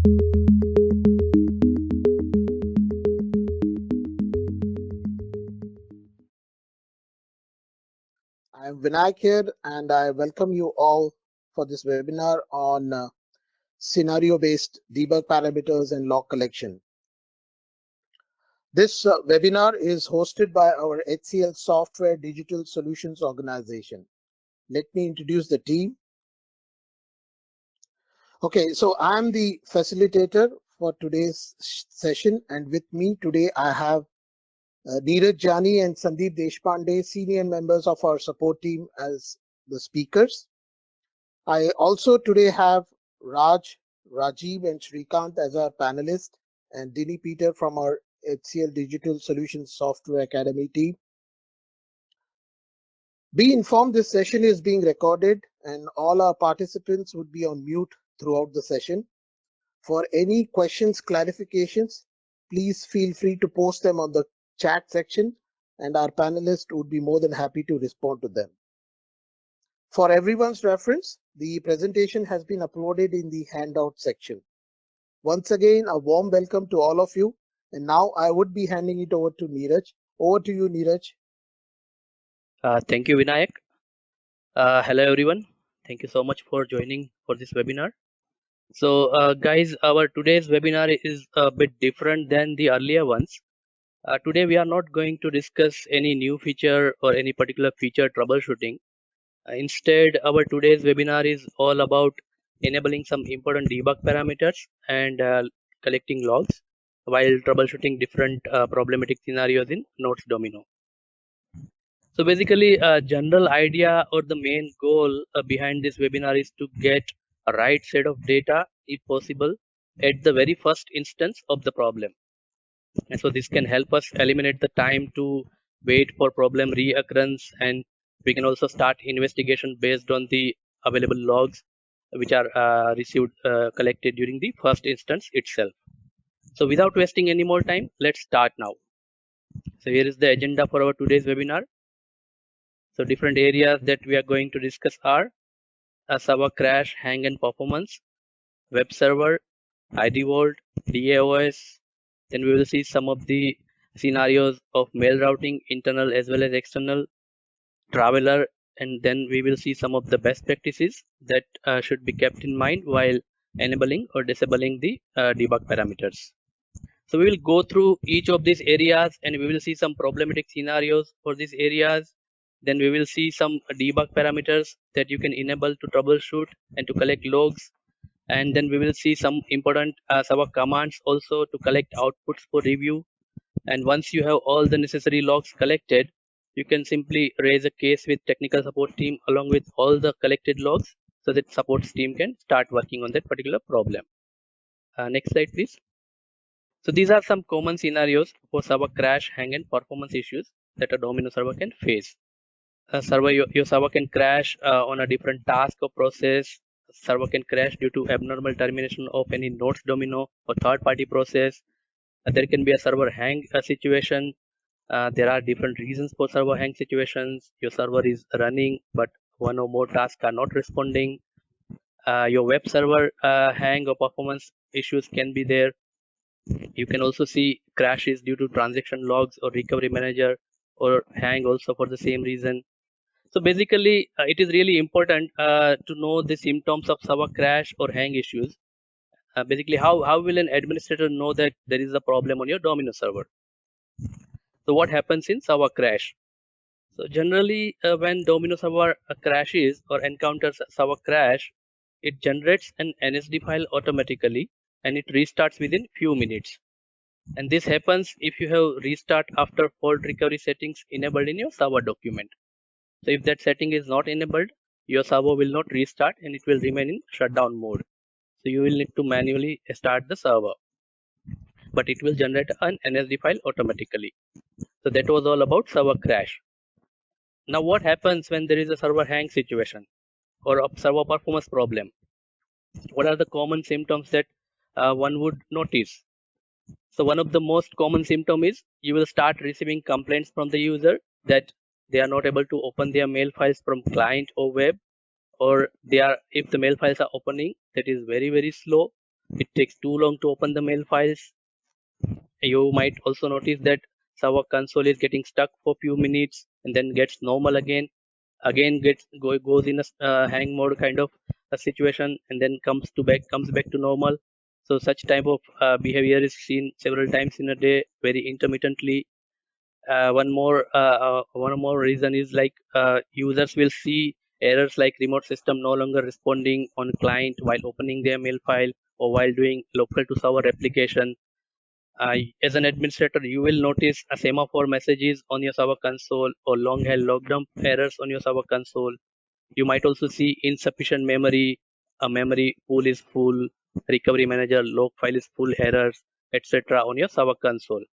I'm Vinayak here, and I welcome you all for this webinar on scenario-based debug parameters and log collection. This webinar is hosted by our HCL Software Digital Solutions Organization. Let me introduce the team. Okay, so I'm the facilitator for today's session, and with me today I have Niraj and Sandeep Deshpande, senior members of our support team, as the speakers. I also today have Raj, Rajiv, and Shrikant as our panelists, and Dini Peter from our HCL Digital Solutions Software Academy team. Be informed this session is being recorded and all our participants would be on mute throughout the session. For any questions, clarifications, please feel free to post them on the chat section and our panelists would be more than happy to respond to them. For everyone's reference, the presentation has been uploaded in the handout section. Once again, a warm welcome to all of you. And now I would be handing it over to Niraj. Over to you, Niraj. Thank you, Vinayak. Hello, everyone. Thank you so much for joining for this webinar. So, guys, our today's webinar is a bit different than the earlier ones. Today, we are not going to discuss any new feature or any particular feature troubleshooting. Instead, our today's webinar is all about enabling some important debug parameters and collecting logs while troubleshooting different problematic scenarios in Nodes Domino. So basically, a general idea or the main goal behind this webinar is to get a right set of data, if possible, at the very first instance of the problem. And so this can help us eliminate the time to wait for problem reoccurrence, and we can also start investigation based on the available logs which are collected during the first instance itself. So without wasting any more time, let's start now. So here is the agenda for our today's webinar. So different areas that we are going to discuss are a server crash, hang and performance, web server, ID Vault, DAOS. Then we will see some of the scenarios of mail routing, internal as well as external, traveler, and then we will see some of the best practices that should be kept in mind while enabling or disabling the debug parameters. So we will go through each of these areas and we will see some problematic scenarios for these areas. Then we will see some debug parameters that you can enable to troubleshoot and to collect logs. And then we will see some important server commands also to collect outputs for review. And once you have all the necessary logs collected, you can simply raise a case with technical support team along with all the collected logs so that support team can start working on that particular problem. Next slide, please. So these are some common scenarios for server crash, hang and performance issues that a Domino server can face. Your server can crash on a different task or process. Server can crash due to abnormal termination of any nodes Domino or third-party process. There can be a server hang situation. There are different reasons for server hang situations. Your server is running, but one or more tasks are not responding. Your web server hang or performance issues can be there. You can also see crashes due to transaction logs or recovery manager or hang also for the same reason. So basically, it is really important to know the symptoms of server crash or hang issues. Basically, how will an administrator know that there is a problem on your Domino server? So what happens in server crash? So generally, when Domino server crashes or encounters a server crash, it generates an NSD file automatically and it restarts within few minutes. And this happens if you have restart after fault recovery settings enabled in your server document. So if that setting is not enabled, your server will not restart and it will remain in shutdown mode. So you will need to manually start the server, but it will generate an NSD file automatically. So that was all about server crash. Now what happens when there is a server hang situation or a server performance problem? What are the common symptoms that one would notice? So one of the most common symptom is you will start receiving complaints from the user that they are not able to open their mail files from client or web, or if the mail files are opening, that is very, very slow, It takes too long to open the mail files. You might also notice that server console is getting stuck for few minutes and then gets normal again. Again goes in a hang mode kind of a situation and then comes back to normal. So such type of behavior is seen several times in a day, very intermittently. One more reason is like users will see errors like remote system no longer responding on client while opening their mail file or while doing local to server replication. As an administrator, you will notice a semaphore messages on your server console or long held log dump errors on your server console. You might also see insufficient memory, a memory pool is full, recovery manager log file is full errors, etc. on your server console.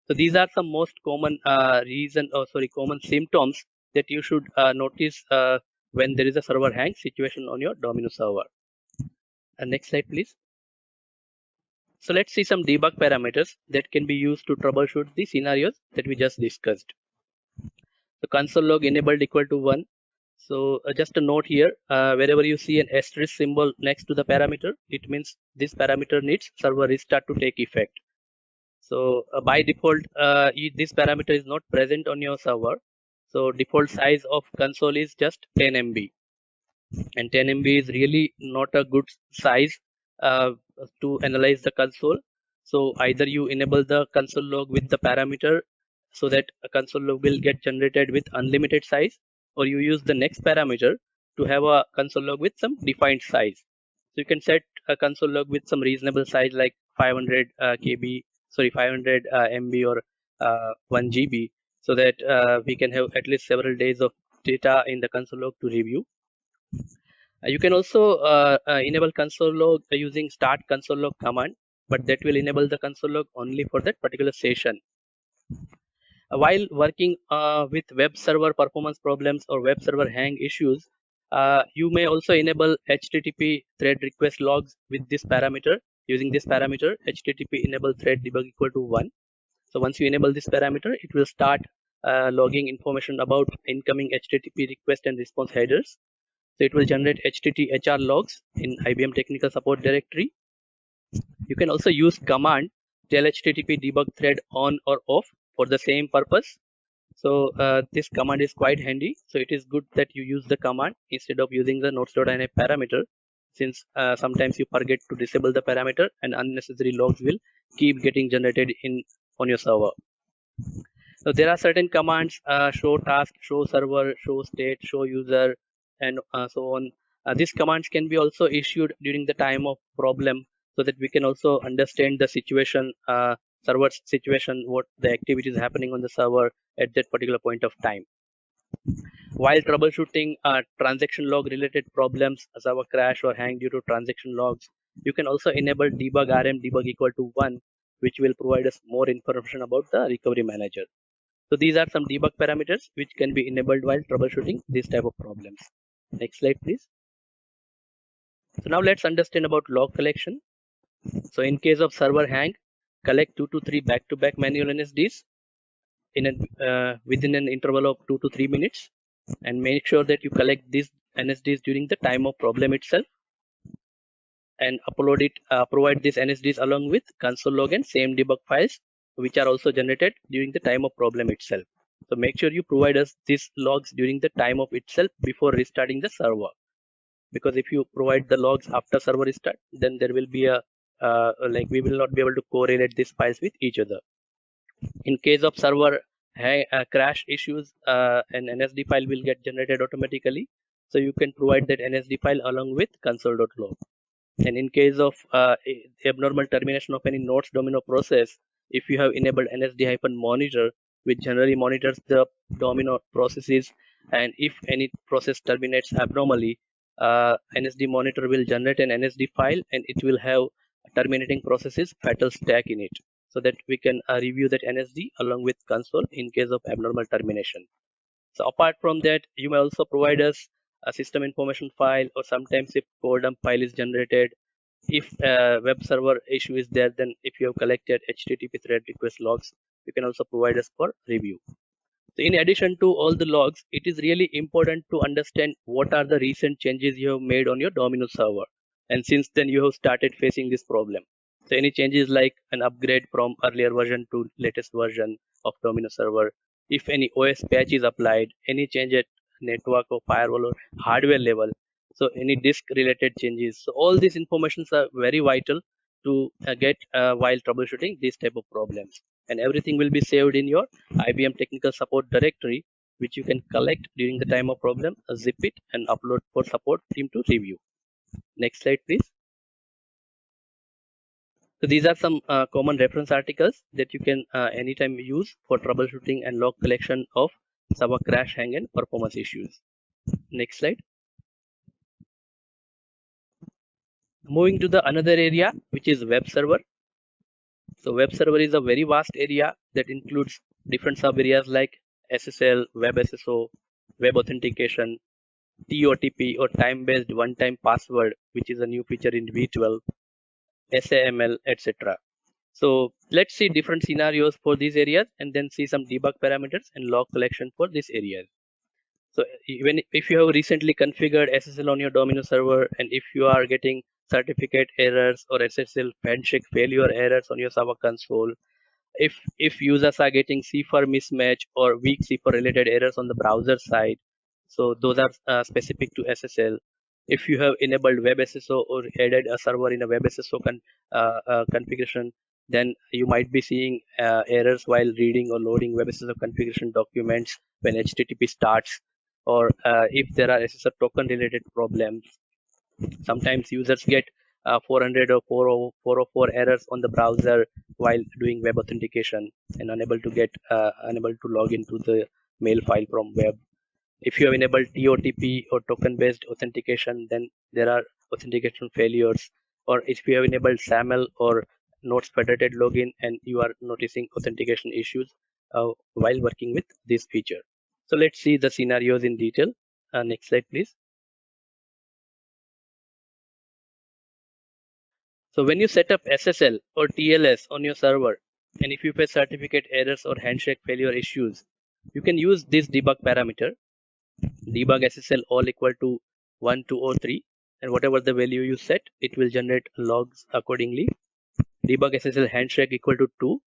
So these are some most common common symptoms that you should notice when there is a server hang situation on your Domino server. Next slide, please. So let's see some debug parameters that can be used to troubleshoot the scenarios that we just discussed. So console log enabled equal to 1. So just a note here, wherever you see an asterisk symbol next to the parameter, it means this parameter needs server restart to take effect. So by default, this parameter is not present on your server. So default size of console is just 10 MB. And 10 MB is really not a good size to analyze the console. So either you enable the console log with the parameter so that a console log will get generated with unlimited size, or you use the next parameter to have a console log with some defined size. So you can set a console log with some reasonable size like 500 500 MB or 1 GB, so that we can have at least several days of data in the console log to review. You can also enable console log using start console log command, but that will enable the console log only for that particular session. While working with web server performance problems or web server hang issues, you may also enable HTTP thread request logs with this parameter. Using this parameter, HTTP enable thread debug equal to 1. So once you enable this parameter, it will start logging information about incoming HTTP request and response headers. So it will generate HTTPR logs in IBM technical support directory. You can also use command tell HTTP debug thread on or off for the same purpose. So this command is quite handy. So it is good that you use the command instead of using the nodes.ini parameter, since sometimes you forget to disable the parameter and unnecessary logs will keep getting generated on your server. So there are certain commands, show task, show server, show state, show user, and so on. These commands can be also issued during the time of problem, so that we can also understand the situation, server situation, what the activity is happening on the server at that particular point of time. While troubleshooting transaction log related problems, server crash or hang due to transaction logs, you can also enable debug rm debug equal to 1, which will provide us more information about the recovery manager. So these are some debug parameters which can be enabled while troubleshooting this type of problems. Next slide, please. So now let's understand about log collection. So in case of server hang, collect 2 to 3 back-to-back manual NSDs within an interval of 2 to 3 minutes, and make sure that you collect these NSDs during the time of problem itself, and provide these NSDs along with console log and same debug files, which are also generated during the time of problem itself. So make sure you provide us these logs during the time of itself before restarting the server. Because if you provide the logs after server restart, then there will be a we will not be able to correlate these files with each other. In case of server crash issues, an NSD file will get generated automatically. So you can provide that NSD file along with console.log. And in case of abnormal termination of any nodes domino process, if you have enabled NSD-monitor, which generally monitors the domino processes, and if any process terminates abnormally, NSD monitor will generate an NSD file, and it will have terminating processes fatal stack in it, so that we can review that NSD along with console in case of abnormal termination. So apart from that, you may also provide us a system information file, or sometimes if code dump file is generated. If a web server issue is there, then if you have collected HTTP thread request logs, you can also provide us for review. So in addition to all the logs, it is really important to understand what are the recent changes you have made on your Domino server. and since then you have started facing this problem. So any changes like an upgrade from earlier version to latest version of Domino server, if any OS patch is applied, any change at network or firewall or hardware level, so any disk related changes. So all these informations are very vital to get while troubleshooting these type of problems. And everything will be saved in your IBM technical support directory, which you can collect during the time of problem, zip it and upload for support team to review. Next slide, please. So these are some common reference articles that you can anytime use for troubleshooting and log collection of server crash, hang, and performance issues. Next slide. Moving to the another area, which is web server. So web server is a very vast area that includes different sub areas like SSL, web SSO, web authentication, TOTP or time-based one-time password, which is a new feature in V12, SAML, etc. So let's see different scenarios for these areas and then see some debug parameters and log collection for these areas. So even if you have recently configured SSL on your Domino server, and if you are getting certificate errors or SSL handshake failure errors on your server console, if users are getting cipher mismatch or weak cipher related errors on the browser side, so those are specific to SSL. If you have enabled web SSO or added a server in a web SSO configuration, then you might be seeing errors while reading or loading web SSO configuration documents when HTTP starts, or if there are SSL token related problems. Sometimes users get 400 or 404 errors on the browser while doing web authentication and unable to log into the mail file from web. If you have enabled TOTP or token based authentication, then there are authentication failures. Or if you have enabled SAML or notes federated login and you are noticing authentication issues while working with this feature. So let's see the scenarios in detail. Next slide, please. So when you set up SSL or TLS on your server, and if you face certificate errors or handshake failure issues, you can use this debug parameter, debug SSL all equal to 1, 2, or 3, and whatever the value you set, it will generate logs accordingly. Debug SSL handshake equal to 2.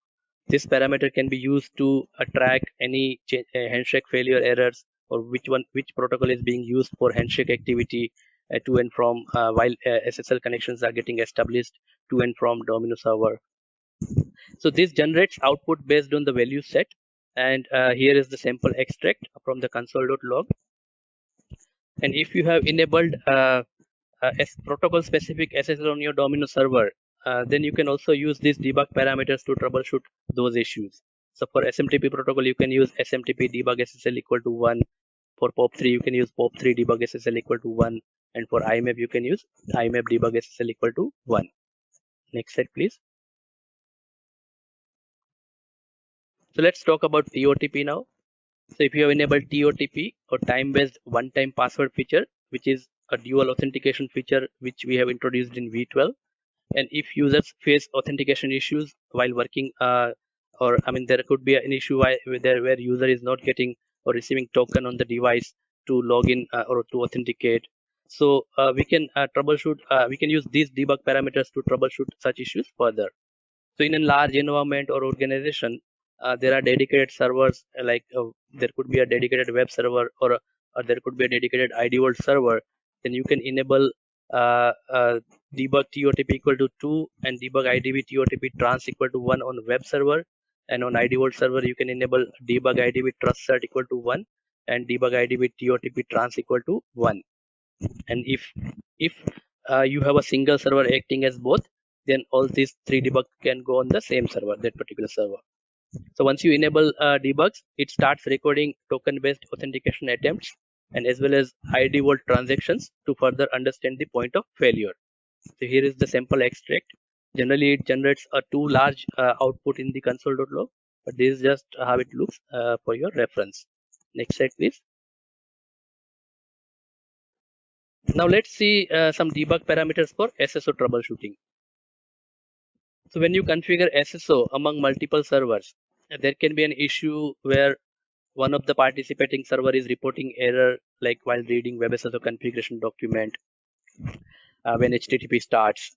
This parameter can be used to track any handshake failure errors or which protocol is being used for handshake activity to and from while SSL connections are getting established to and from Domino server. So this generates output based on the value set, and here is the sample extract from the console.log. And if you have enabled protocol specific SSL on your Domino server, then you can also use these debug parameters to troubleshoot those issues. So for SMTP protocol, you can use SMTP debug SSL equal to 1. For POP3, you can use POP3 debug SSL equal to 1. And for IMAP, you can use IMAP debug SSL equal to 1. Next slide, please. So let's talk about TOTP now. So if you have enabled TOTP or time-based one-time password feature, which is a dual authentication feature which we have introduced in V12, and if users face authentication issues while working, or I mean there could be an issue where user is not getting or receiving token on the device to log in or to authenticate. So we can troubleshoot. We can use these debug parameters to troubleshoot such issues further. So in a large environment or organization, there are dedicated servers there could be a dedicated web server or there could be a dedicated ID Vault server. Then you can enable debug TOTP equal to 2 and debug IDB TOTP trans equal to 1 on web server. And on ID Vault server, you can enable debug IDB trust cert equal to 1 and debug IDB TOTP trans equal to 1. And if you have a single server acting as both, then all these three debugs can go on the same server, that particular server. So once you enable debugs, it starts recording token based authentication attempts and as well as ID vault transactions to further understand the point of failure. So here is the sample extract. Generally it generates a too large output in the console.log, but this is just how it looks for your reference. Next slide, please. Now let's see some debug parameters for SSO troubleshooting. So when you configure SSO among multiple servers, there can be an issue where one of the participating server is reporting error like while reading WebSSO configuration document. when HTTP starts,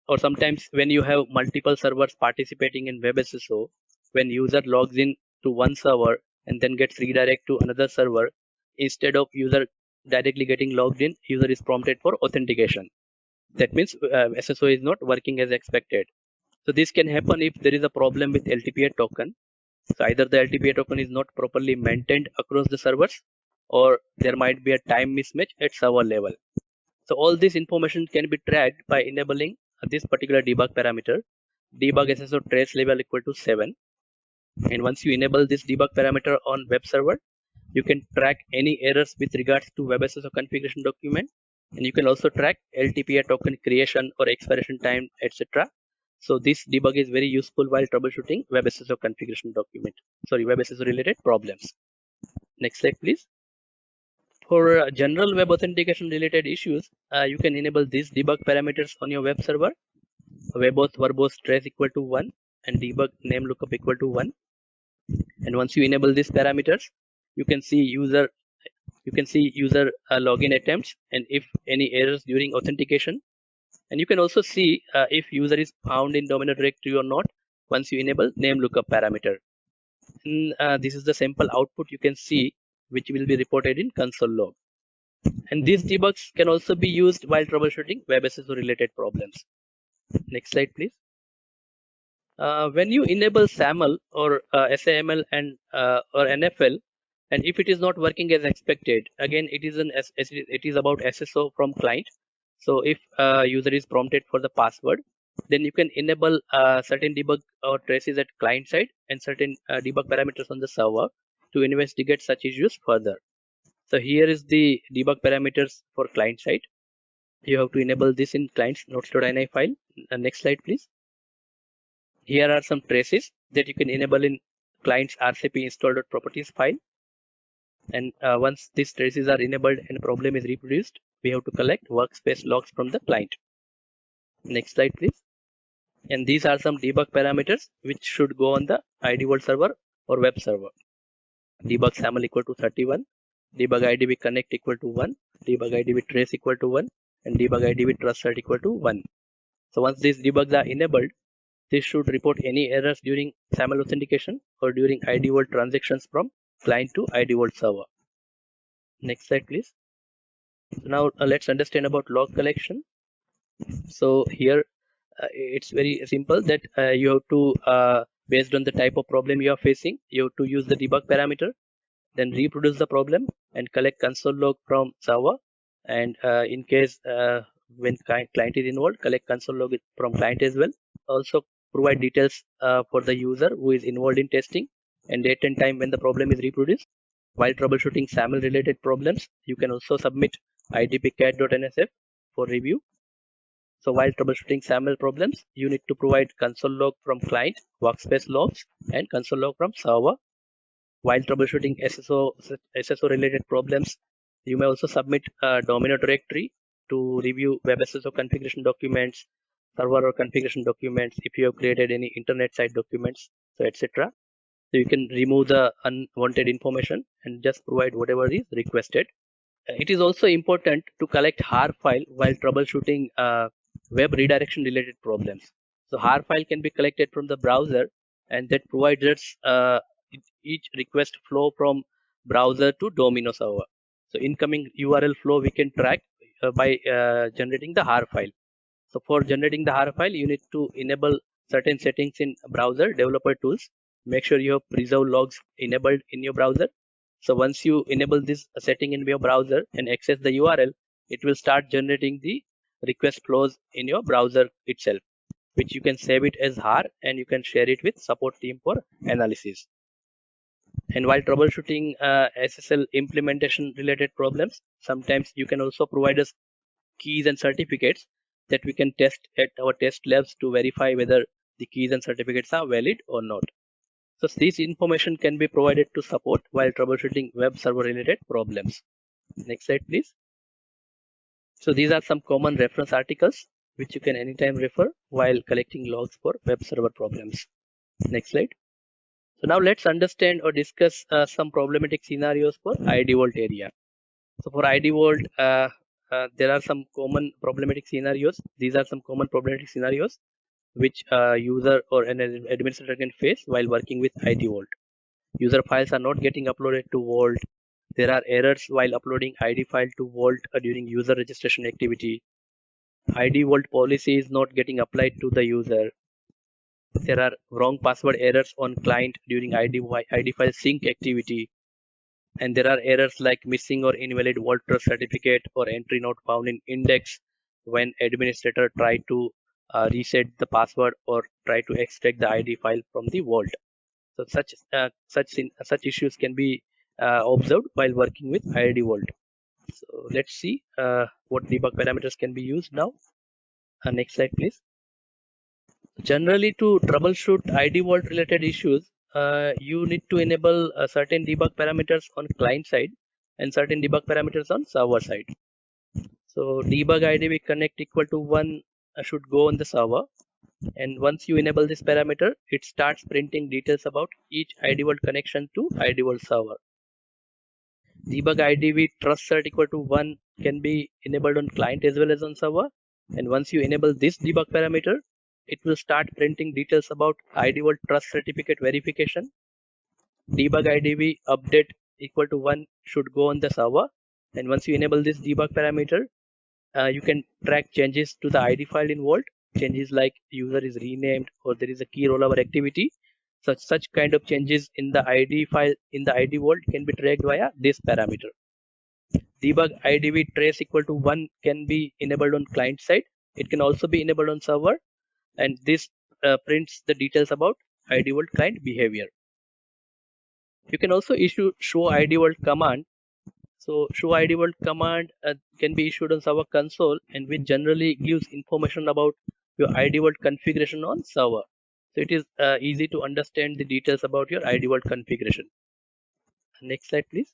or sometimes when you have multiple servers participating in WebSSO, when user logs in to one server and then gets redirected to another server, instead of user directly getting logged in, user is prompted for authentication. That means SSO is not working as expected. So this can happen if there is a problem with LTPA token. So either the LTPA token is not properly maintained across the servers, or there might be a time mismatch at server level. So all this information can be tracked by enabling this particular debug parameter, debug SSO trace level equal to 7. And once you enable this debug parameter on web server, you can track any errors with regards to WebSSO configuration document, and you can also track LTPA token creation or expiration time, etc. So this debug is very useful while troubleshooting WebSSO configuration document. Sorry, WebSSO related problems. Next slide, please. For general web authentication related issues, you can enable these debug parameters on your web server. Webauth verbose trace equal to 1 and debug name lookup equal to 1. And once you enable these parameters, you can see user login attempts and if any errors during authentication. And you can also see if user is found in Domino directory or not once you enable name lookup parameter. And, this is the sample output you can see, which will be reported in console log. And these debugs can also be used while troubleshooting WebSSO related problems. Next slide, please. When you enable SAML or SAML and or NFL, and if it is not working as expected, again it is about SSO from client. So if user is prompted for the password, then you can enable certain debug or traces at client side and certain debug parameters on the server to investigate such issues further. So here is the debug parameters for client side. You have to enable this in client's notes.ini file. Next slide, please. Here are some traces that you can enable in client's RCP install.properties file. And once these traces are enabled and a problem is reproduced, we have to collect workspace logs from the client. Next slide, please. And these are some debug parameters which should go on the ID Vault server or web server. Debug SAML equal to 31, debug ID with connect equal to 1, debug ID with trace equal to 1, and debug ID with trust cert equal to 1. So once these debugs are enabled, this should report any errors during SAML authentication or during ID Vault transactions from client to ID Vault server. Next slide, please. So now let's understand about log collection. So here it's very simple that you have to, based on the type of problem you are facing, you have to use the debug parameter, then reproduce the problem and collect console log from server. And in case when client is involved, collect console log from client as well. Also provide details for the user who is involved in testing and date and time when the problem is reproduced. While troubleshooting SAML related problems, you can also submit idpcat.nsf for review. So while troubleshooting SAML problems, you need to provide console log from client, workspace logs, and console log from server. While troubleshooting SSO related problems, you may also submit a Domino directory to review WebSSO configuration documents, server or configuration documents, if you have created any internet site documents, so etc. So you can remove the unwanted information and just provide whatever is requested. It is also important to collect HAR file while troubleshooting web redirection related problems. So HAR file can be collected from the browser, and that provides us each request flow from browser to Domino server. So incoming URL flow we can track by generating the HAR file. So for generating the HAR file, you need to enable certain settings in browser developer tools. Make sure you have preserve logs enabled in your browser. So once you enable this setting in your browser and access the URL, it will start generating the request flows in your browser itself, which you can save it as HAR and you can share it with support team for analysis. And while troubleshooting SSL implementation related problems, sometimes you can also provide us keys and certificates that we can test at our test labs to verify whether the keys and certificates are valid or not. So this information can be provided to support while troubleshooting web server related problems. Next slide, please. So these are some common reference articles which you can anytime refer while collecting logs for web server problems. Next slide. So now let's understand or discuss some problematic scenarios for ID Vault area. So for ID Vault, there are some common problematic scenarios. These are some common problematic scenarios which a user or an administrator can face while working with ID Vault. User files are not getting uploaded to Vault. There are errors while uploading ID file to Vault during user registration activity. ID Vault policy is not getting applied to the user. There are wrong password errors on client during ID file sync activity. And there are errors like missing or invalid Vault Trust certificate or entry not found in index when administrator try to reset the password or try to extract the ID file from the Vault. So such issues can be observed while working with ID Vault. So let's see what debug parameters can be used now. Next slide, please. Generally, to troubleshoot ID Vault related issues, you need to enable certain debug parameters on client side and certain debug parameters on server side. So debug IDV connect equal to 1 should go on the server. And once you enable this parameter, it starts printing details about each ID Vault connection to ID Vault server. Debug IDV trust cert equal to 1 can be enabled on client as well as on server. And once you enable this debug parameter, it will start printing details about ID Vault trust certificate verification. Debug IDV update equal to 1 should go on the server. And once you enable this debug parameter, you can track changes to the ID file in Vault. Changes like user is renamed or there is a key rollover activity. Such kind of changes in the ID file in the ID Vault can be tracked via this parameter. Debug IDV trace equal to 1 can be enabled on client side. It can also be enabled on server, and this prints the details about ID Vault client behavior. You can also issue show ID Vault command. So show ID Vault command can be issued on server console, and which generally gives information about your ID Vault configuration on server. So it is easy to understand the details about your ID Vault configuration. Next slide, please.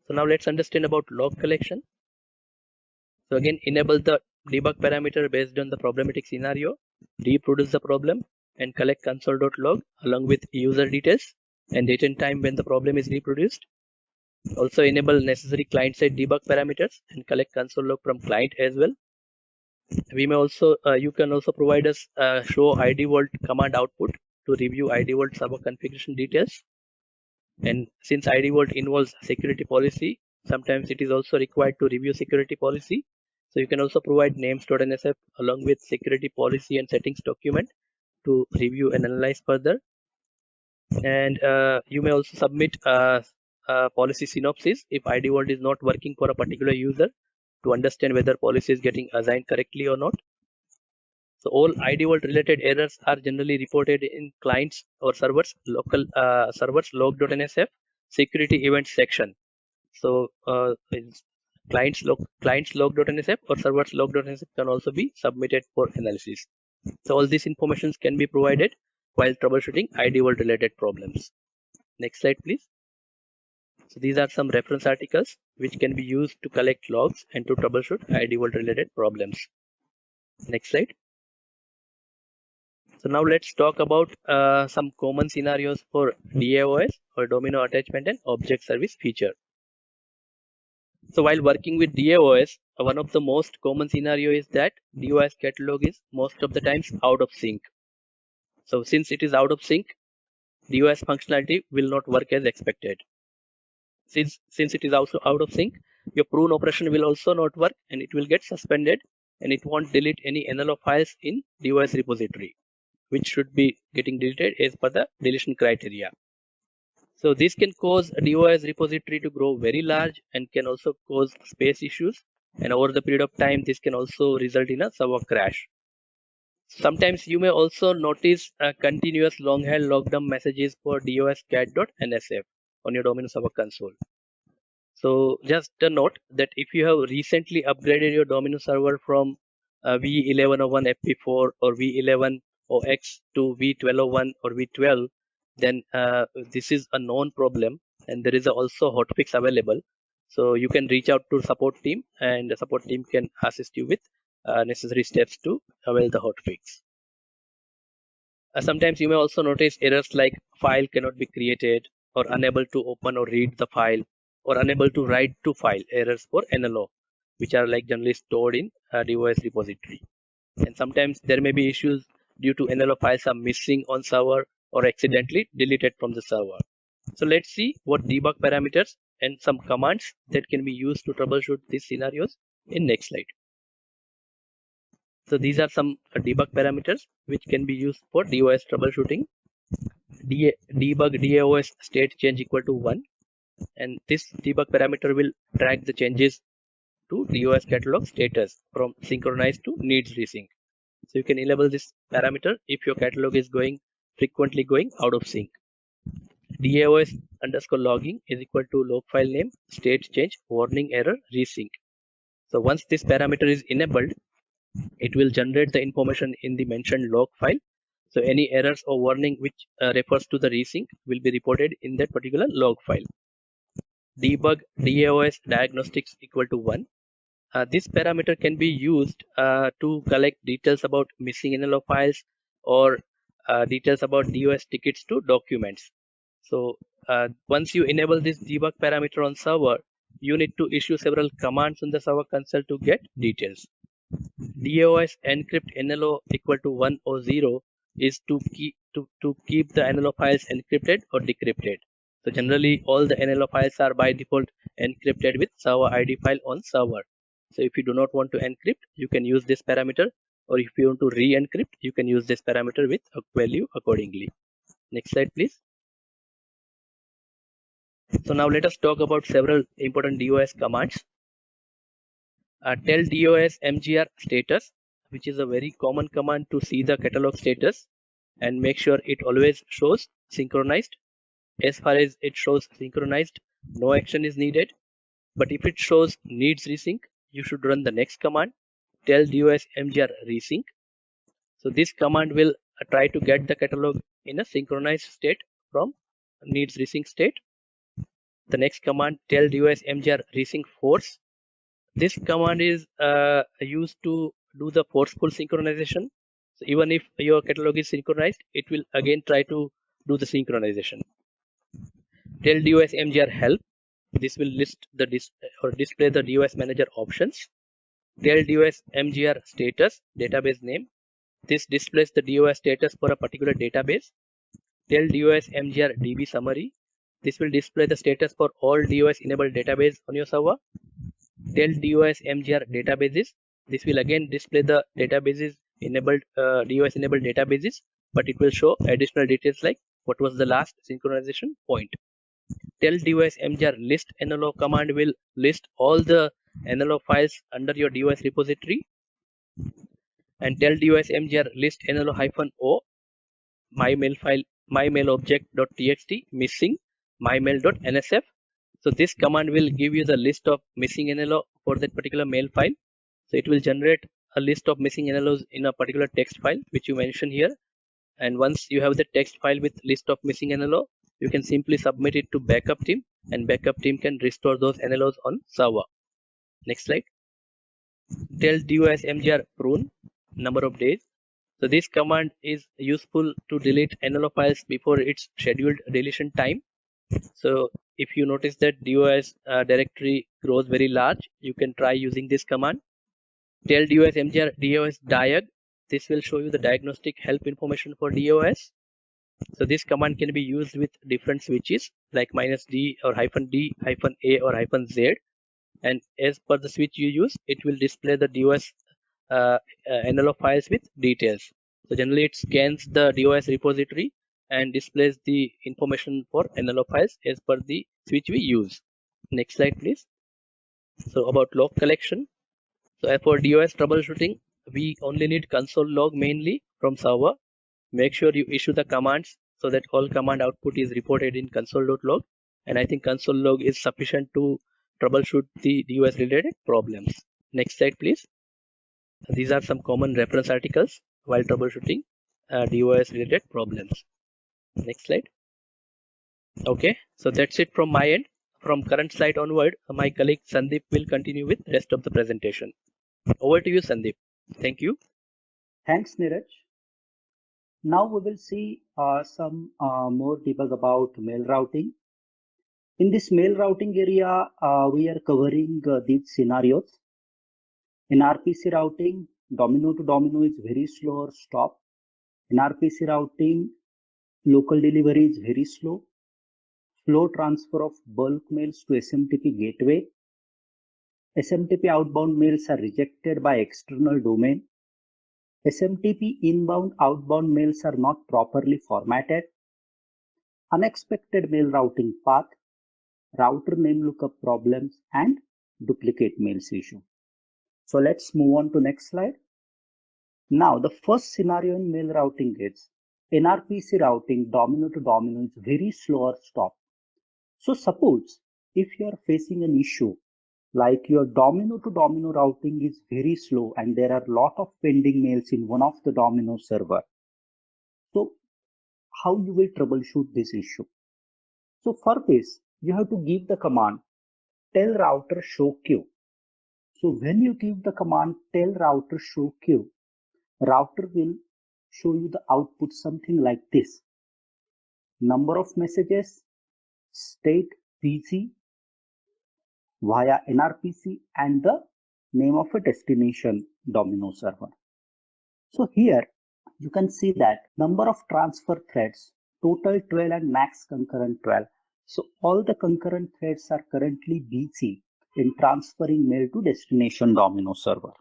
So now let's understand about log collection. So again, enable the debug parameter based on the problematic scenario, reproduce the problem, and collect console.log along with user details and date and time when the problem is reproduced. Also enable necessary client-side debug parameters and collect console log from client as well. We may also, you can also provide us show ID Vault command output to review ID Vault server configuration details. And since ID Vault involves security policy, sometimes it is also required to review security policy. So you can also provide names.nsf along with security policy and settings document to review and analyze further. And you may also submit policy synopsis if ID Vault is not working for a particular user to understand whether policy is getting assigned correctly or not. So all ID Vault related errors are generally reported in clients or servers local servers log.nsf security events section. So clients log.nsf or servers log.nsf can also be submitted for analysis. So all these informations can be provided while troubleshooting ID Vault related problems. Next slide, please. So these are some reference articles which can be used to collect logs and to troubleshoot ID Vault related problems. Next slide. So now let's talk about some common scenarios for DAOS or Domino Attachment and Object Service feature. So while working with DAOS, one of the most common scenario is that DOS catalog is most of the times out of sync. So since it is out of sync, DOS functionality will not work as expected. Since it is also out of sync, your prune operation will also not work and it will get suspended and it won't delete any NLO files in DOS repository, which should be getting deleted as per the deletion criteria. So this can cause a DOS repository to grow very large and can also cause space issues. And over the period of time, this can also result in a server crash. Sometimes you may also notice continuous long-haul lockdown messages for DOS cat.nsf on your Domino server console. So just a note that if you have recently upgraded your Domino server from V1101 FP4 or V11OX to V1201 or V12, then this is a known problem and there is also hotfix available. So you can reach out to support team and the support team can assist you with necessary steps to avail the hotfix. Sometimes you may also notice errors like file cannot be created or unable to open or read the file or unable to write to file errors for NLO. which are like generally stored in DOS repository. And sometimes there may be issues due to NLO files are missing on server or accidentally deleted from the server. So let's see what debug parameters and some commands that can be used to troubleshoot these scenarios in next slide. So these are some debug parameters which can be used for DOS troubleshooting. Debug DAOS state change equal to 1, and this debug parameter will track the changes to DOS catalog status from synchronized to needs resync. So you can enable this parameter if your catalog is frequently going out of sync. DAOS underscore logging is equal to log file name state change warning error resync. So once this parameter is enabled, it will generate the information in the mentioned log file. So any errors or warning which refers to the resync will be reported in that particular log file. Debug DAOS diagnostics equal to 1. This parameter can be used to collect details about missing NLO files or details about DOS tickets to documents. So once you enable this debug parameter on server, you need to issue several commands on the server console to get details. DAOS encrypt NLO equal to 1 or 0 is to keep the NLO files encrypted or decrypted. So generally all the NLO files are by default encrypted with server ID file on server. So if you do not want to encrypt, you can use this parameter, or if you want to re-encrypt, you can use this parameter with a value accordingly. Next slide, please. So now let us talk about several important DOS commands. Tell DOS MGR status, which is a very common command to see the catalog status and make sure it always shows synchronized. As far as it shows synchronized, no action is needed. But if it shows needs resync, you should run the next command, tell DOS MGR resync. So this command will try to get the catalog in a synchronized state from needs resync state. The next command, tell DOS MGR resync force. This command is used to do the forceful synchronization. So even if your catalog is synchronized, it will again try to do the synchronization. Tell DOS MGR help. This will list the display the DOS manager options. Tell DOS MGR status, database name. This displays the DOS status for a particular database. Tell DOS MGR DB summary. This will display the status for all DOS enabled database on your server. Tell DOS MGR databases. This will again display the databases enabled DOS enabled databases, but it will show additional details like what was the last synchronization point. Tell DOS MGR list NLO command will list all the NLO files under your DOS repository. And tell DOS MGR list NLO -o mymail file mymailobject.txt missing mymail.nsf. So this command will give you the list of missing NLO for that particular mail file. So it will generate a list of missing NLOs in a particular text file which you mention here. And once you have the text file with list of missing NLO, you can simply submit it to backup team, and backup team can restore those NLOs on server. Next slide. Tell DOS MGR prune number of days. So this command is useful to delete NLO files before its scheduled deletion time. So if you notice that DOS directory grows very large, you can try using this command. Tell DOS MGR DOS diag. This will show you the diagnostic help information for DOS. So this command can be used with different switches like -d or -d, -a or -z. And as per the switch you use, it will display the DOS NLO files with details. So generally it scans the DOS repository and displays the information for NLO files as per the switch we use. Next slide, please. So about log collection. So for DOS troubleshooting, we only need console log mainly from server. Make sure you issue the commands so that all command output is reported in console.log. And I think console log is sufficient to troubleshoot the DOS related problems. Next slide, please. These are some common reference articles while troubleshooting DOS related problems. Next slide. Okay, so that's it from my end. From current slide onward, my colleague Sandeep will continue with rest of the presentation. Over to you, Sandeep. Thank you. Thanks, Niraj. Now we will see some more debug about mail routing. In this mail routing area, we are covering these scenarios. NRPC routing, domino to domino is very slow or stop. NRPC routing, local delivery is very slow. Slow transfer of bulk mails to SMTP gateway. SMTP outbound mails are rejected by external domain. SMTP inbound outbound mails are not properly formatted. Unexpected mail routing path, router name lookup problems, and duplicate mails issue. So let's move on to next slide. Now the first scenario in mail routing is NRPC routing domino to domino is very slow or stop. So suppose if you are facing an issue like your domino to domino routing is very slow and there are a lot of pending mails in one of the domino server. So how you will troubleshoot this issue? So for this, you have to give the command tell router show queue. So when you give the command tell router show queue, router will show you the output something like this. Number of messages, state busy via NRPC and the name of a destination domino server. So here you can see that number of transfer threads, total 12 and max concurrent 12. So all the concurrent threads are currently busy in transferring mail to destination domino server.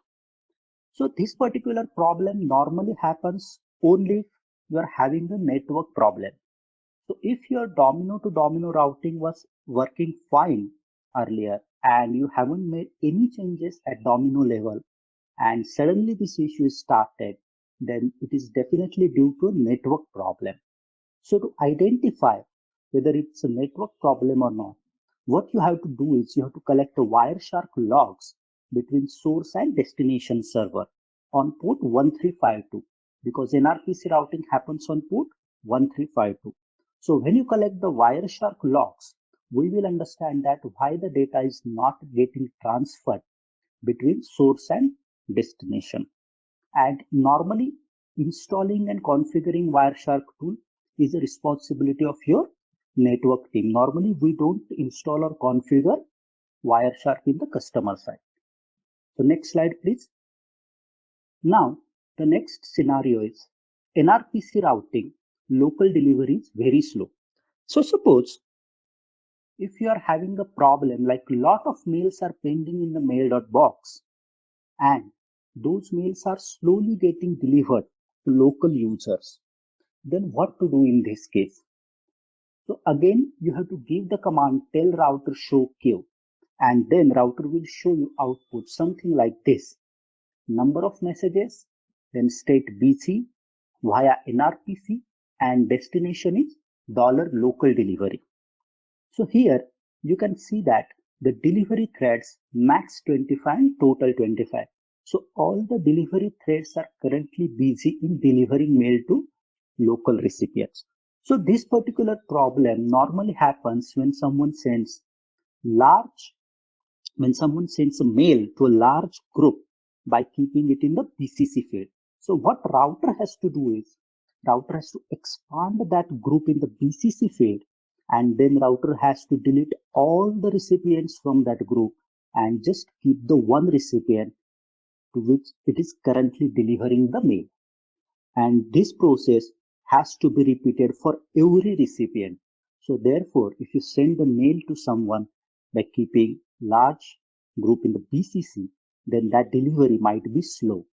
So this particular problem normally happens only if you are having a network problem. So if your domino to domino routing was working fine earlier and you haven't made any changes at domino level and suddenly this issue is started, then it is definitely due to a network problem. So to identify whether it's a network problem or not, what you have to do is you have to collect the Wireshark logs between source and destination server on port 1352 because NRPC routing happens on port 1352. So when you collect the Wireshark logs, we will understand that why the data is not getting transferred between source and destination. And normally installing and configuring Wireshark tool is a responsibility of your network team. Normally we don't install or configure Wireshark in the customer side. So next slide please. Now the next scenario is NRPC routing local delivery is very slow. So suppose if you are having a problem like lot of mails are pending in the mail.box and those mails are slowly getting delivered to local users, then what to do in this case? So again, you have to give the command tell router show queue and then router will show you output something like this. Number of messages, then state BC via NRPC and destination is $local delivery. So here you can see that the delivery threads max 25 and total 25. So all the delivery threads are currently busy in delivering mail to local recipients. So this particular problem normally happens when someone sends a mail to a large group by keeping it in the BCC field. So what router has to do is router has to expand that group in the BCC field and then router has to delete all the recipients from that group and just keep the one recipient to which it is currently delivering the mail. And this process has to be repeated for every recipient. So therefore, if you send the mail to someone by keeping large group in the BCC, then that delivery might be slow.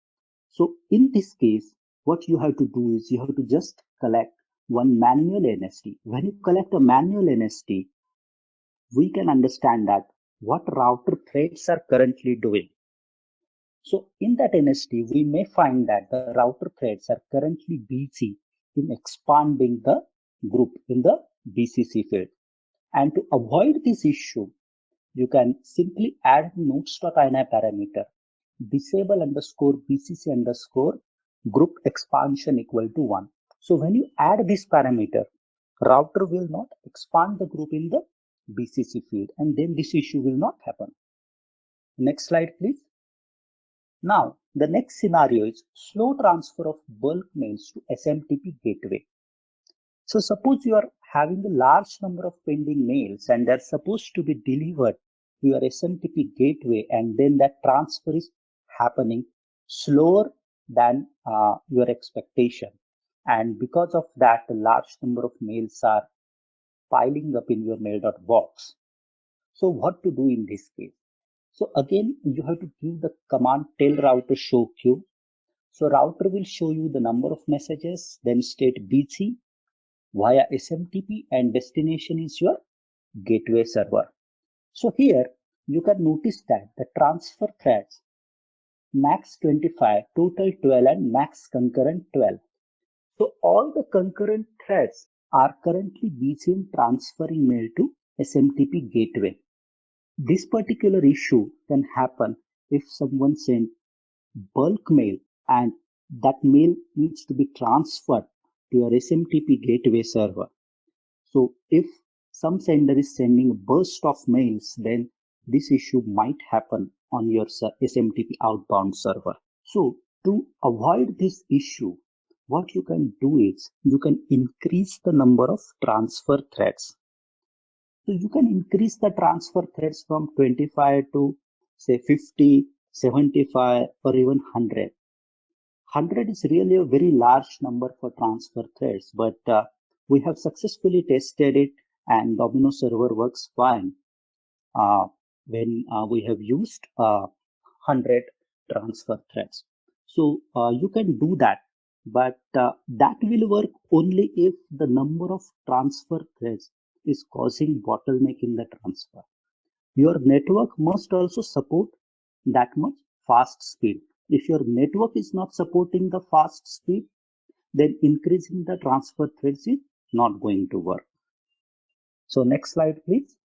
So in this case, what you have to do is you have to just collect one manual NST. When you collect a manual NST, we can understand that what router threads are currently doing. So in that NST, we may find that the router threads are currently busy in expanding the group in the BCC field. And to avoid this issue, you can simply add nodes.ini parameter disable underscore BCC underscore group expansion equal to 1. So when you add this parameter, router will not expand the group in the BCC field and then this issue will not happen. Next slide, please. Now, the next scenario is slow transfer of bulk mails to SMTP gateway. So suppose you are having a large number of pending mails and they're supposed to be delivered to your SMTP gateway and then that transfer is happening slower than your expectation. And because of that, a large number of mails are piling up in your mail.box. So what to do in this case? So again, you have to give the command tell router show queue. So router will show you the number of messages, then state BC via SMTP, and destination is your gateway server. So here you can notice that the transfer threads max 25, total 12, and max concurrent 12. So all the concurrent threads are currently busy in transferring mail to SMTP gateway. This particular issue can happen if someone sends bulk mail and that mail needs to be transferred to your SMTP gateway server. So if some sender is sending a burst of mails, then this issue might happen on your SMTP outbound server. So to avoid this issue, what you can do is you can increase the number of transfer threads. So you can increase the transfer threads from 25 to say 50, 75, or even 100. 100 is really a very large number for transfer threads, but we have successfully tested it and Domino server works fine when we have used 100 transfer threads. So you can do that, but that will work only if the number of transfer threads is causing bottleneck in the transfer. Your network must also support that much fast speed. If your network is not supporting the fast speed, then increasing the transfer threads is not going to work. So next slide, please.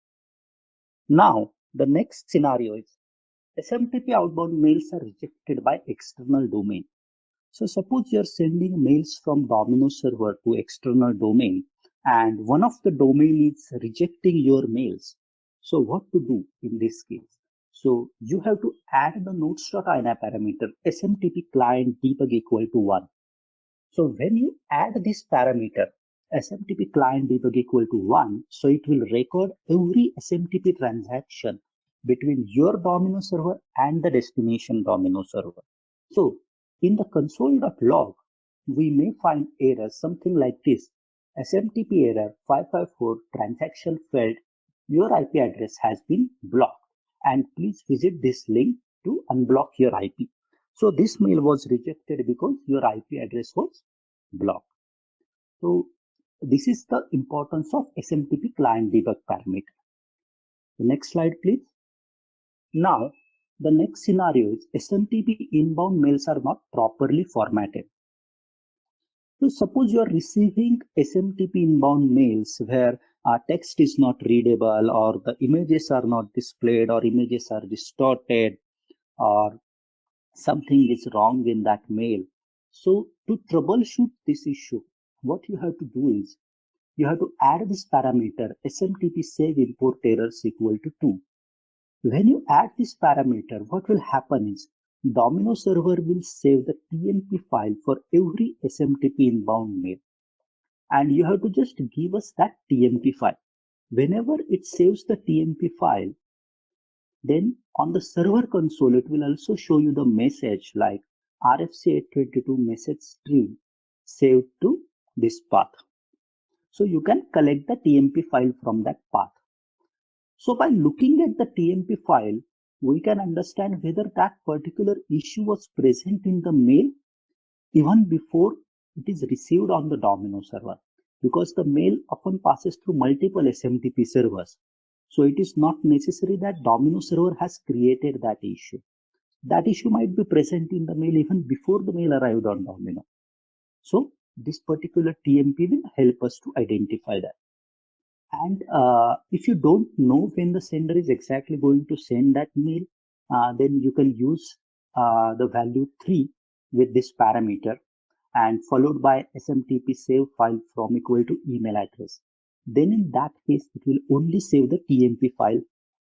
Now, the next scenario is SMTP outbound mails are rejected by external domain. So suppose you're sending mails from Domino server to external domain and one of the domain is rejecting your mails. So what to do in this case? So you have to add the nodes.ini parameter SMTP client debug equal to 1. So when you add this parameter SMTP client debug equal to 1, so it will record every SMTP transaction between your Domino server and the destination Domino server. So in the console.log, we may find errors something like this: SMTP error 554 transaction failed, your IP address has been blocked, and please visit this link to unblock your IP. So this mail was rejected because your IP address was blocked. So this is the importance of SMTP client debug parameter. The next slide, please. Now, the next scenario is SMTP inbound mails are not properly formatted. So suppose you are receiving SMTP inbound mails where text is not readable, or the images are not displayed, or images are distorted, or something is wrong in that mail. So to troubleshoot this issue, what you have to do is you have to add this parameter SMTP save import errors equal to 2. When you add this parameter, what will happen is Domino server will save the TMP file for every SMTP inbound mail. And you have to just give us that TMP file. Whenever it saves the TMP file, then on the server console, it will also show you the message like RFC822 message stream saved to this path. So you can collect the TMP file from that path. So by looking at the TMP file, we can understand whether that particular issue was present in the mail even before it is received on the Domino server, because the mail often passes through multiple SMTP servers. So it is not necessary that Domino server has created that issue. That issue might be present in the mail even before the mail arrived on Domino. So this particular TMP will help us to identify that. And if you don't know when the sender is exactly going to send that mail, then you can use the value 3 with this parameter and followed by SMTP save file from equal to email address. Then in that case, it will only save the TMP file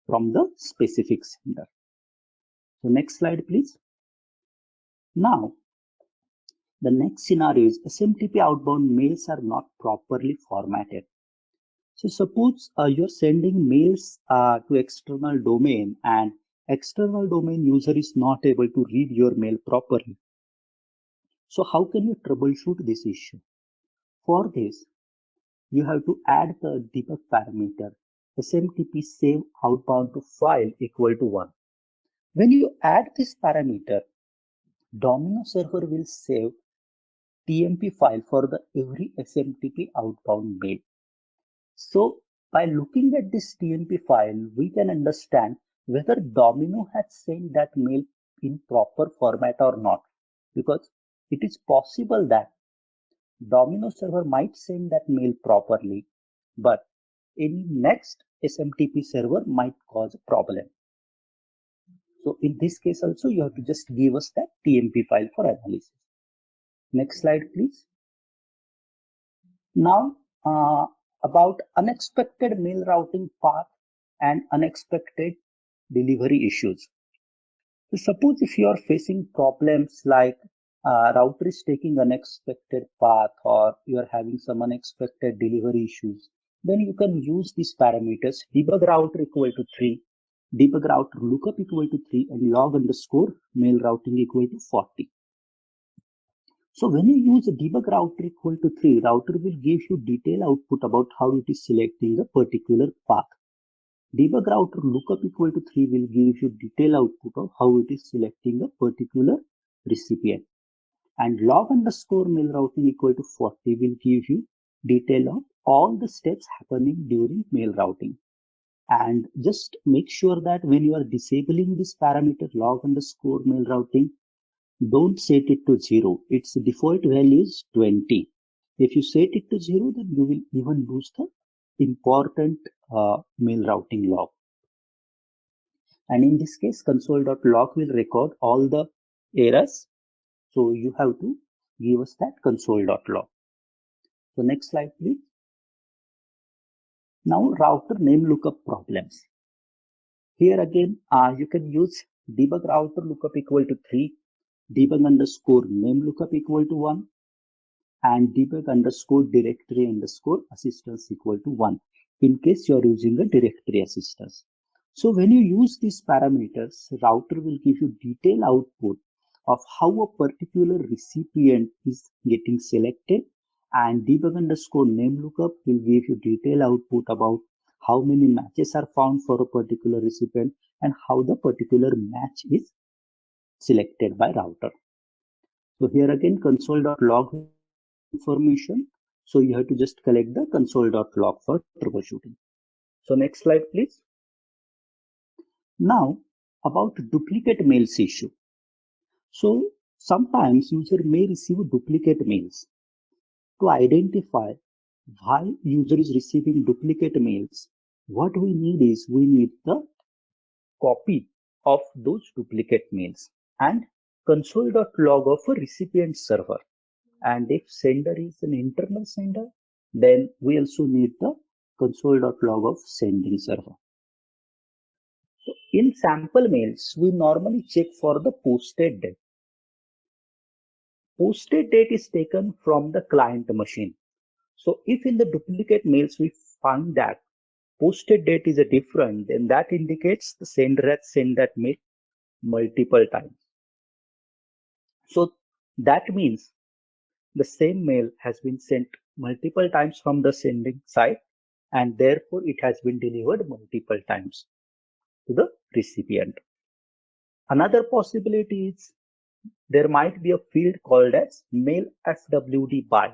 from the specific sender. So next slide, please. Now, the next scenario is SMTP outbound mails are not properly formatted. So suppose you're sending mails to external domain and external domain user is not able to read your mail properly. So how can you troubleshoot this issue? For this, you have to add the debug parameter SMTP save outbound to file equal to 1. When you add this parameter, Domino server will save TMP file for the every SMTP outbound mail. So by looking at this TMP file, we can understand whether Domino has sent that mail in proper format or not, because it is possible that Domino server might send that mail properly, but any next SMTP server might cause a problem. So in this case also, you have to just give us that TMP file for analysis. Next slide, please. Now, about unexpected mail routing path and unexpected delivery issues. So suppose if you are facing problems like router is taking unexpected path or you are having some unexpected delivery issues, then you can use these parameters debug router equal to 3, debug router lookup equal to 3 and log underscore mail routing equal to 40. So when you use debug router equal to 3, router will give you detailed output about how it is selecting a particular path. Debug router lookup equal to 3 will give you detailed output of how it is selecting a particular recipient. And log underscore mail routing equal to 40 will give you detail of all the steps happening during mail routing. And just make sure that when you are disabling this parameter log underscore mail routing, don't set it to 0. Its default value is 20. If you set it to 0, then you will even lose the important mail routing log. And in this case, console.log will record all the errors. So you have to give us that console.log. So next slide, please. Now router name lookup problems. Here again, you can use debug router lookup equal to 3, debug underscore name lookup equal to 1, and debug underscore directory underscore assistance equal to 1 in case you are using a directory assistance. So when you use these parameters, router will give you detailed output of how a particular recipient is getting selected, and debug underscore name lookup will give you detailed output about how many matches are found for a particular recipient and how the particular match is selected by router. So here again console.log will give you all the information. So you have to just collect the console.log for troubleshooting. So next slide, please. Now about duplicate mails issue. So sometimes user may receive duplicate mails. To identify why user is receiving duplicate mails, what we need is we need the copy of those duplicate mails and console.log of a recipient server. And if sender is an internal sender, then we also need the console.log of sending server. So in sample mails, we normally check for the posted date. Posted date is taken from the client machine. So if in the duplicate mails we find that posted date is a different, then that indicates the sender has sent that mail multiple times. So that means the same mail has been sent multiple times from the sending side, and therefore it has been delivered multiple times to the recipient. Another possibility is there might be a field called as mail FWD by.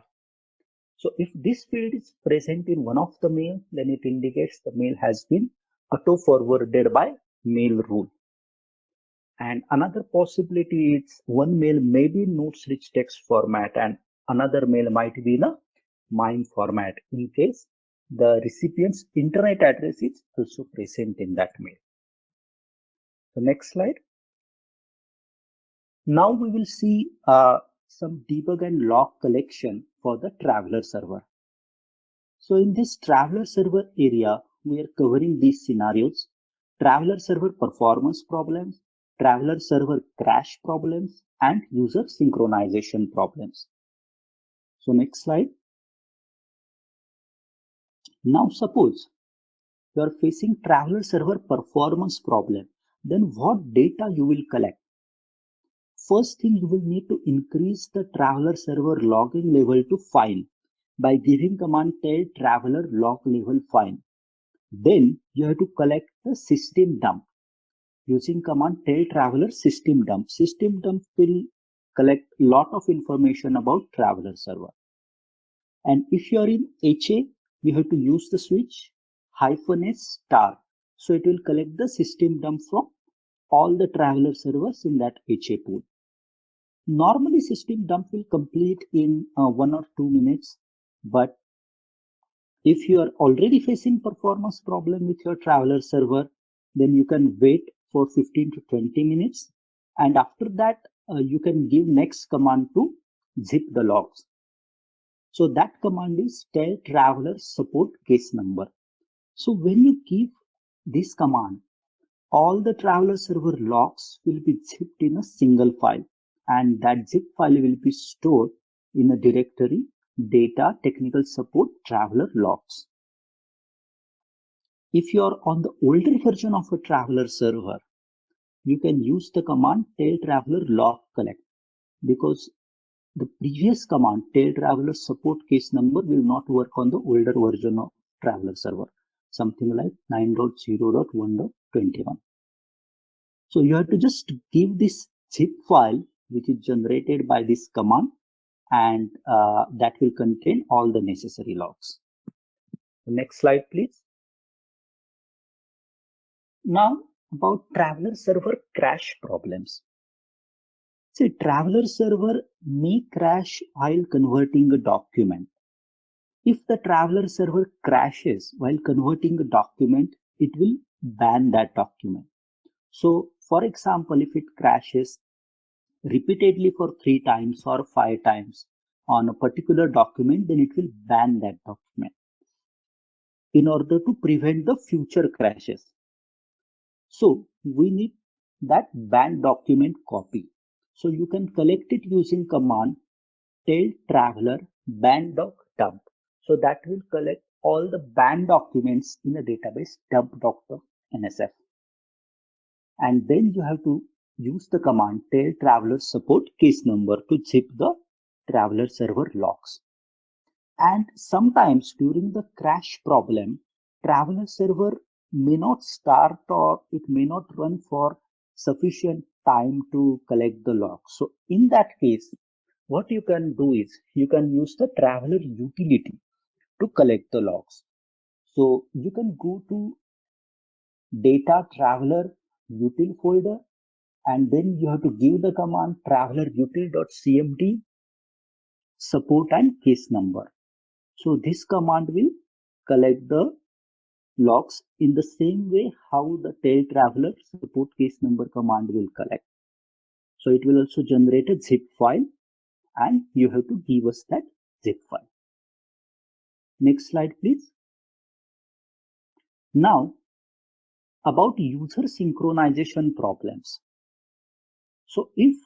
So if this field is present in one of the mail, then it indicates the mail has been auto forwarded by mail rule. And another possibility is one mail may be in notes rich text format and another mail might be in a MIME format in case the recipient's internet address is also present in that mail. The next slide. Now we will see some debug and log collection for the traveler server. So in this traveler server area, we are covering these scenarios: traveler server performance problems, traveler server crash problems, and user synchronization problems. So next slide. Now suppose you are facing traveler server performance problem. then what data you will collect? First thing, you will need to increase the traveler server logging level to fine by giving command tail traveler log level fine. Then you have to collect the system dump using command tail traveler system dump. System dump will collect lot of information about traveler server. And if you are in HA, you have to use the switch -s star. So it will collect the system dump from all the traveler servers in that HA pool. Normally system dump will complete in 1 or 2 minutes, but if you are already facing performance problem with your traveler server, then you can wait for 15 to 20 minutes. And after that, you can give next command to zip the logs. So that command is tell traveler support case number. So when you give this command, all the traveler server logs will be zipped in a single file, and that zip file will be stored in a directory data technical support traveler logs. If you are on the older version of a traveler server, you can use the command tail traveler log collect, because the previous command tail traveler support case number will not work on the older version of traveler server, something like 9.0.1.21. So you have to just give this zip file which is generated by this command, and that will contain all the necessary logs. Next slide, please. Now about traveler server crash problems. See, traveler server may crash while converting a document. If the traveler server crashes while converting a document, it will ban that document. So for example, if it crashes repeatedly for 3 times or 5 times on a particular document, then it will ban that document in order to prevent the future crashes. So we need that banned document copy. So you can collect it using command tail traveler ban.doc dump. So that will collect all the banned documents in a database dump.nsf. And then you have to use the command tail traveler support case number to zip the traveler server logs. And sometimes during the crash problem, traveler server may not start or it may not run for sufficient time to collect the logs. So in that case, what you can do is you can use the traveler utility to collect the logs. So you can go to data traveler util folder, and then you have to give the command traveler util.cmd support and case number. So this command will collect the logs in the same way how the tail traveler support case number command will collect. So it will also generate a zip file, and you have to give us that zip file. Next slide, please. Now about user synchronization problems. So if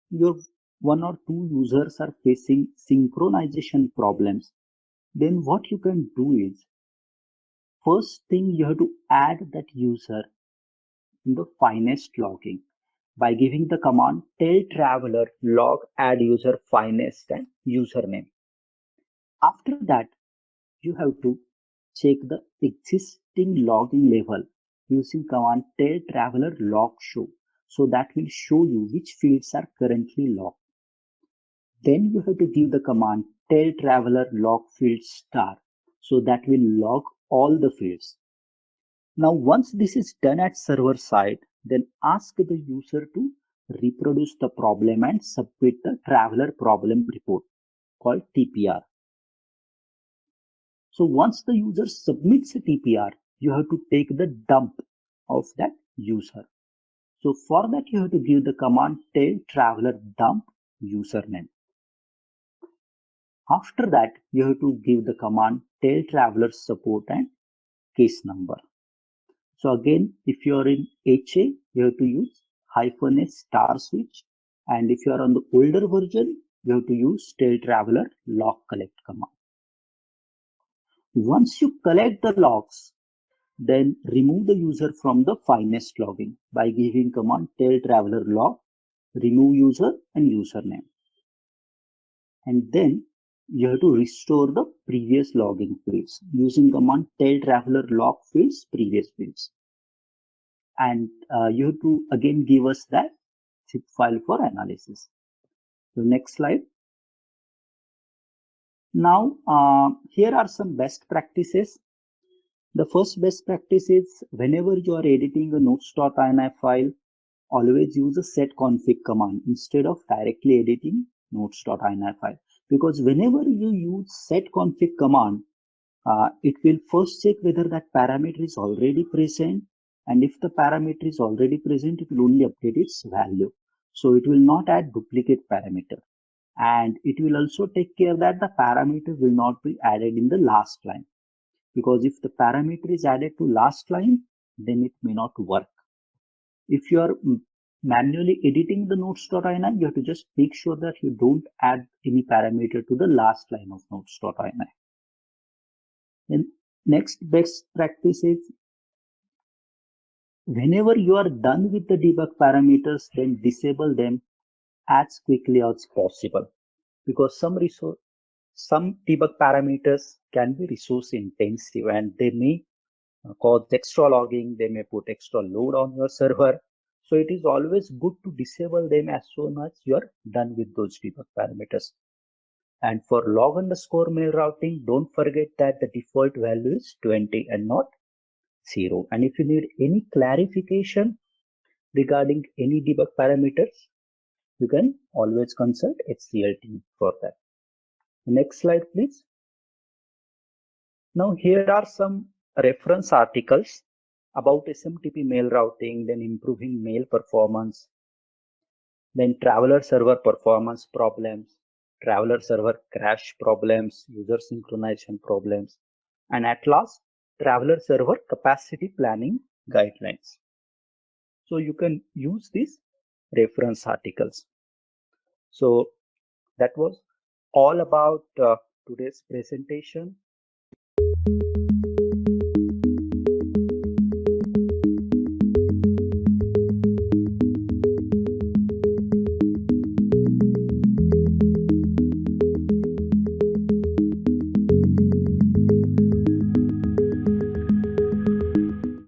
your 1 or 2 users are facing synchronization problems, then what you can do is, first thing, you have to add that user in the finest logging by giving the command tell traveler log add user finest and username. After that, you have to check the existing logging level using command tell traveler log show. So that will show you which fields are currently logged. Then you have to give the command tell traveler log field star. So that will log all the fields. Now once this is done at server side, then ask the user to reproduce the problem and submit the traveler problem report called TPR. So once the user submits a TPR, you have to take the dump of that user. So for that, you have to give the command tail traveler dump username. After that, you have to give the command tail traveler support and case number. So again, if you are in HA, you have to use -s star switch. And if you are on the older version, you have to use tail traveler log collect command. Once you collect the logs, Then remove the user from the finest logging by giving command tail traveler log, remove user and username. And then you have to restore the previous logging fields using command tail traveler log fields, previous fields. And you have to again give us that zip file for analysis. So next slide. Now, here are some best practices. The first best practice is whenever you are editing a notes.ini file, always use a set config command instead of directly editing notes.ini file. Because whenever you use set config command, it will first check whether that parameter is already present. And if the parameter is already present, it will only update its value. So it will not add duplicate parameter. And it will also take care that the parameter will not be added in the last line. Because if the parameter is added to last line, then it may not work. If you are manually editing the notes.ini, you have to just make sure that you don't add any parameter to the last line of notes.ini. Then next best practice is whenever you are done with the debug parameters, then disable them as quickly as possible, because some debug parameters can be resource intensive and they may cause extra logging, they may put extra load on your server. So it is always good to disable them as soon as you are done with those debug parameters. And for log underscore mail routing, don't forget that the default value is 20 and not 0. And if you need any clarification regarding any debug parameters, you can always consult HCL team for that. Next slide, please. Now here are some reference articles about SMTP mail routing, then improving mail performance, then traveler server performance problems, traveler server crash problems, user synchronization problems, and at last, traveler server capacity planning guidelines. So you can use these reference articles. So that was all about today's presentation.